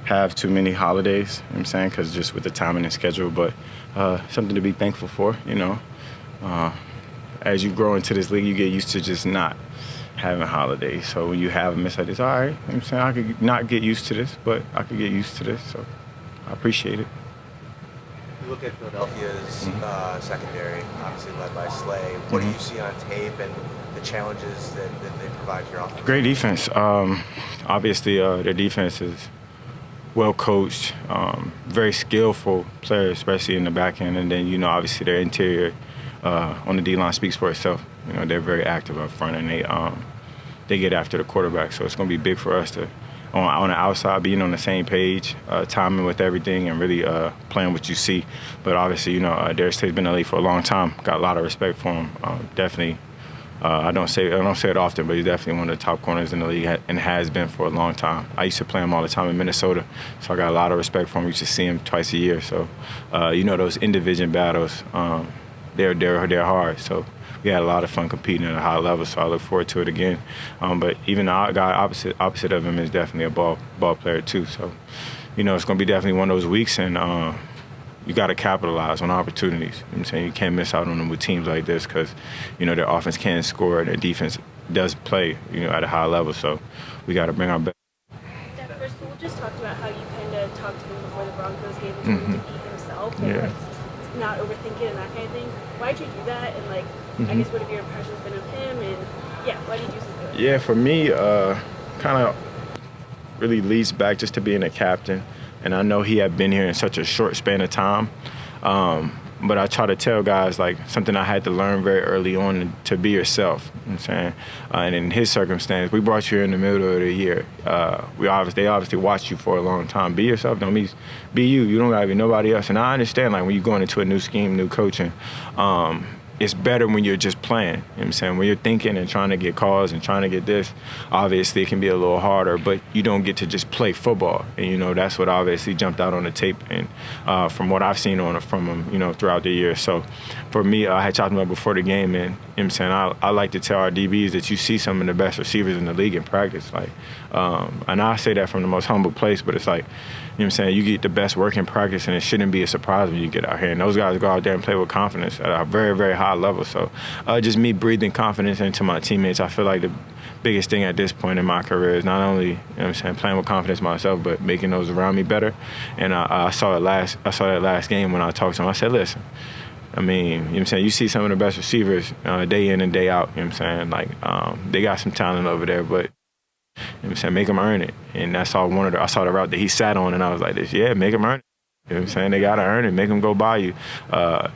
have too many holidays, you know what I'm saying, because just with the timing and schedule, but something to be thankful for, you know. As you grow into this league, you get used to just not having holidays. So when you have them, it's like, it's all right. You know what I'm saying, I could not get used to this, but I could get used to this, so I appreciate it. You look at Philadelphia's secondary, obviously led by Slay. What do you see on tape and the challenges that they provide to your offense? Great defense. Obviously, their defense is well coached, very skillful players, especially in the back end. And then, you know, obviously their interior on the D-line speaks for itself. You know, they're very active up front, and they get after the quarterback. So it's going to be big for us to, on the outside, being on the same page, timing with everything, and really playing what you see. But obviously, you know, Darius Slay's been in the league for a long time. Got a lot of respect for him. Definitely. I don't say it often, but he's definitely one of the top corners in the league and has been for a long time. I used to play him all the time in Minnesota, so I got a lot of respect for him. We used to see him twice a year. So, you know, those in-division battles, they're hard. So we had a lot of fun competing at a high level, so I look forward to it again. But even the guy opposite of him is definitely a ball player too. So, you know, it's going to be definitely one of those weeks, and you got to capitalize on opportunities. You know what I'm saying? You can't miss out on them with teams like this because, you know, their offense can score and their defense does play, you know, at a high level. So we got to bring our best. Steph, first of all, just talked about how you kind of talked to him before the Broncos game and told him to be himself and like, not overthink it and that kind of thing. Why'd you do that? And like, I guess what have your impressions been of him? And yeah, why did you do something? Yeah, for me, kind of really leads back just to being a captain. And I know he had been here in such a short span of time. But I try to tell guys, like, something I had to learn very early on, to be yourself. You know what I'm saying? And in his circumstance, we brought you in the middle of the year. They obviously watched you for a long time. Be yourself. Don't be you. You don't got to be nobody else. And I understand, like, when you're going into a new scheme, new coaching, it's better when you're just playing. You know what I'm saying? When you're thinking and trying to get calls and trying to get this, obviously it can be a little harder, but you don't get to just play football. And, you know, that's what obviously jumped out on the tape and from what I've seen from him, you know, throughout the year. So for me, I had talked about before the game, and you know what I'm saying, I like to tell our DBs that you see some of the best receivers in the league in practice. Like, and I say that from the most humble place, but it's like, you know what I'm saying, you get the best work in practice, and it shouldn't be a surprise when you get out here. And those guys go out there and play with confidence at a very, very high level. So just me breathing confidence into my teammates, I feel like the biggest thing at this point in my career is not only, you know what I'm saying, playing with confidence myself, but making those around me better. And I saw that last game when I talked to him. I said, listen, I mean, you know what I'm saying, you see some of the best receivers day in and day out, you know what I'm saying, like they got some talent over there, but you know what I'm saying, make them earn it. And that's all I saw the route that he sat on, and I was like, yeah, make them earn it. You know what I'm saying? They got to earn it, make them go by you.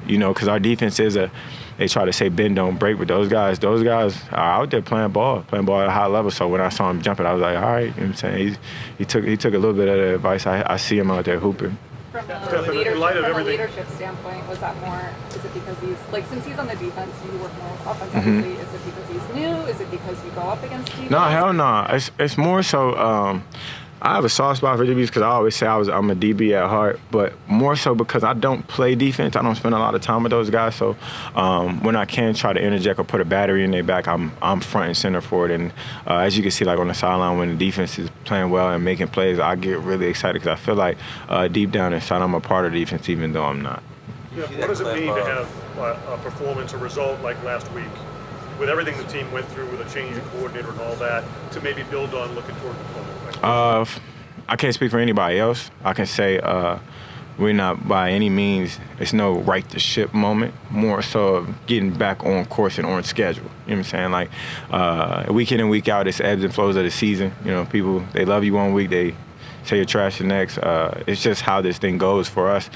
You know, because our defense is they try to say bend, don't break, but those guys are out there playing ball at a high level. So when I saw him jumping, I was like, all right, you know what I'm saying? He took a little bit of the advice. I see him out there hooping. From a leadership standpoint, was that more, is it because he's, like, since he's on the defense, you work more with offense, obviously, is it because he's new? Is it because you go up against defense? No, hell no. It's more so, I have a soft spot for DBs because I always say I'm a DB at heart, but more so because I don't play defense. I don't spend a lot of time with those guys. So when I can try to interject or put a battery in their back, I'm front and center for it. And as you can see, like on the sideline, when the defense is playing well and making plays, I get really excited because I feel like deep down inside I'm a part of the defense, even though I'm not. Yeah, what does it mean to have a performance, a result like last week, with everything the team went through with a change in coordinator and all that, to maybe build on looking toward the football? I can't speak for anybody else. I can say we're not by any means, it's no right to ship moment, more so of getting back on course and on schedule. You know what I'm saying? Like week in and week out, it's ebbs and flows of the season. You know, people, they love you one week, they say you're trash the next. It's just how this thing goes for us.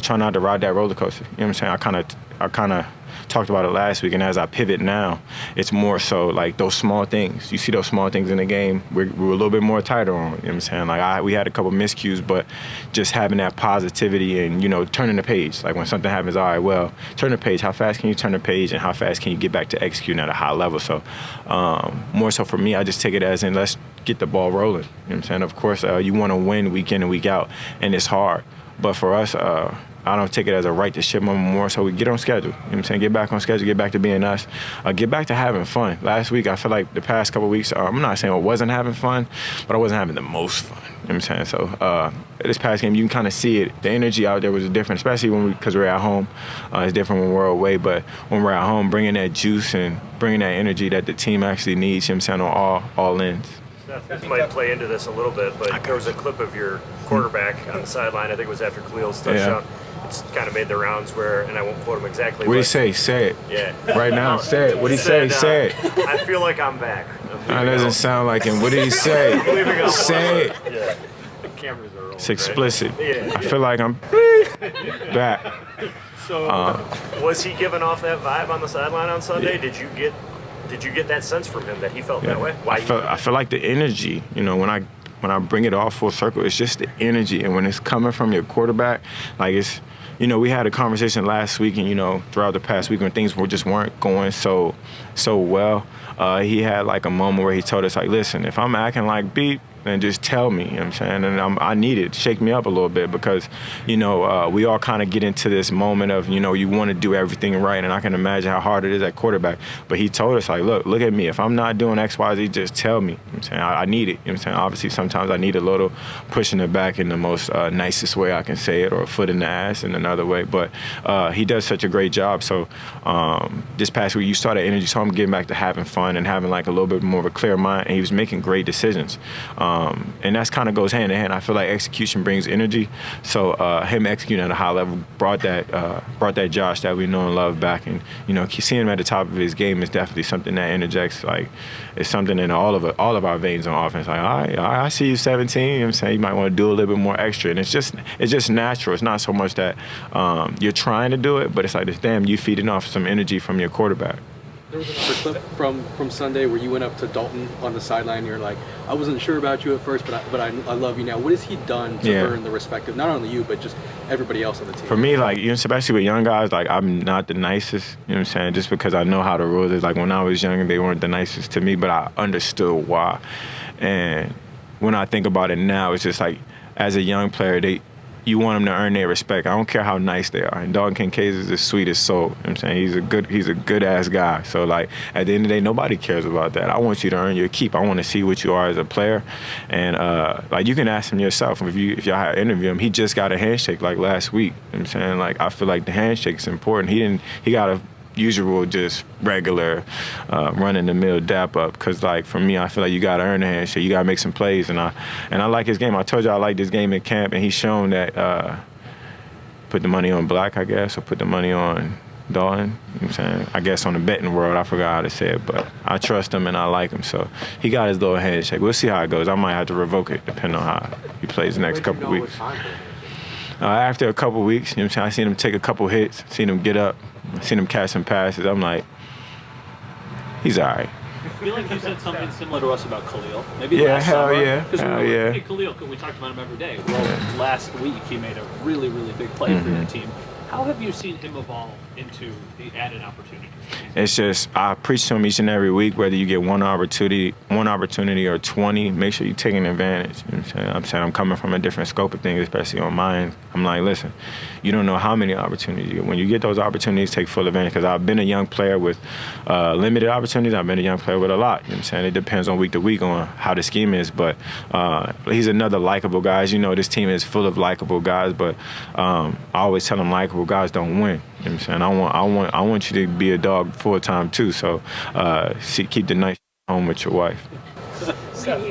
Try not to ride that roller coaster. You know what I'm saying? I kind of talked about it last week, and as I pivot now, it's more so like those small things. You see those small things in the game, we're a little bit more tighter on. You know what I'm saying? Like we had a couple miscues, but just having that positivity and, you know, turning the page. Like when something happens, all right, well, turn the page. How fast can you turn the page, and how fast can you get back to executing at a high level? So more so for me, I just take it as in let's get the ball rolling. You know what I'm saying? Of course, you want to win week in and week out, and it's hard. But for us, I don't take it as a right to ship them more. So we get on schedule. You know what I'm saying? Get back on schedule, get back to being us, get back to having fun. Last week, I feel like the past couple of weeks, I'm not saying I wasn't having fun, but I wasn't having the most fun. You know what I'm saying? So this past game, you can kind of see it. The energy out there was different, especially because we're at home. It's different when we're away, but when we're at home, bringing that juice and bringing that energy that the team actually needs, you know what I'm saying, on all ends. This might play into this a little bit, but there was a clip of your quarterback on the sideline. I think it was after Khalil's touchdown. Yeah. It's kind of made the rounds where, and I won't quote him exactly. What did he say? Say it. Yeah. Right now, say it. What did he say? Say it. I feel like I'm back. That doesn't sound like him. What did he say? Say it. Yeah. Cameras are rolling. It's explicit. Right? Yeah. I feel like I'm back. So, was he giving off that vibe on the sideline on Sunday? Yeah. Did you get that sense from him that he felt that way? Why? I feel like the energy. You know, when I bring it all full circle, it's just the energy, and when it's coming from your quarterback, like it's. You know, we had a conversation last week, and you know, throughout the past week when things weren't going so well. He had like a moment where he told us, like, listen, if I'm acting like beep, then just tell me, you know what I'm saying? And I need it to shake me up a little bit because, you know, we all kind of get into this moment of, you know, you want to do everything right, and I can imagine how hard it is at quarterback. But he told us, like, look at me. If I'm not doing X, Y, Z, just tell me. You know what I'm saying? I need it. You know what I'm saying? Obviously, sometimes I need a little pushing it back in the most nicest way I can say it, or a foot in the ass in another way. But he does such a great job. So this past week, you saw that energy. So I'm getting back to having fun and having like a little bit more of a clear mind. And he was making great decisions. And that's kind of goes hand in hand. I feel like execution brings energy. So him executing at a high level brought that Josh that we know and love back. And, you know, seeing him at the top of his game is definitely something that interjects, like, it's something in all of our veins on offense. Like, all right, I see you 17. You know what I'm saying? You might want to do a little bit more extra. And it's just natural. It's not so much that you're trying to do it, but it's like this, damn, you feeding off some energy from your quarterback. There was another clip from Sunday where you went up to Dalton on the sideline. You're like, I wasn't sure about you at first, but I love you now. What has he done to earn the respect of not only you, but just everybody else on the team? For me, like, you know, especially with young guys, like, I'm not the nicest, you know what I'm saying, just because I know how the rules is. Like, when I was young, they weren't the nicest to me, but I understood why. And when I think about it now, it's just like, as a young player, you want them to earn their respect. I don't care how nice they are. And Dalton Kincaid is the sweetest soul. You know what I'm saying? He's a good ass guy. So like at the end of the day, nobody cares about that. I want you to earn your keep. I want to see what you are as a player. And like you can ask him yourself if y'all had interview him. He just got a handshake like last week. You know what I'm saying? Like I feel like the handshake is important. He got a usual, just regular run-in-the-mill dap up. Because, like, for me, I feel like you got to earn the handshake. You got to make some plays. And I like his game. I told you I like this game in camp, and he's shown that put the money on Black, I guess, or put the money on Dalton. You know what I'm saying? I guess on the betting world, I forgot how to say it. But I trust him, and I like him. So he got his little handshake. We'll see how it goes. I might have to revoke it, depending on how he plays the next couple of weeks. After a couple of weeks, you know what I'm saying? I seen him take a couple hits, seen him get up, seen him catch some passes. I'm like, he's all right. I feel like you said something similar to us about Khalil. Maybe last summer. Hey, Khalil, we talked about him every day. Well, last week he made a really, really big play for your team. How have you seen him evolve into the added opportunity? It's just, I preach to him each and every week, whether you get one opportunity or 20, make sure you're taking advantage. You know what I'm saying? I'm coming from a different scope of things, especially on mine. I'm like, listen, you don't know how many opportunities you get. When you get those opportunities, take full advantage. Because I've been a young player with limited opportunities. I've been a young player with a lot. You know what I'm saying? It depends on week to week on how the scheme is. But he's another likable guy. As you know, this team is full of likable guys. But I always tell them likable guys don't win. You know what I'm saying? I want you to be a dog full time too. So keep the nice home with your wife.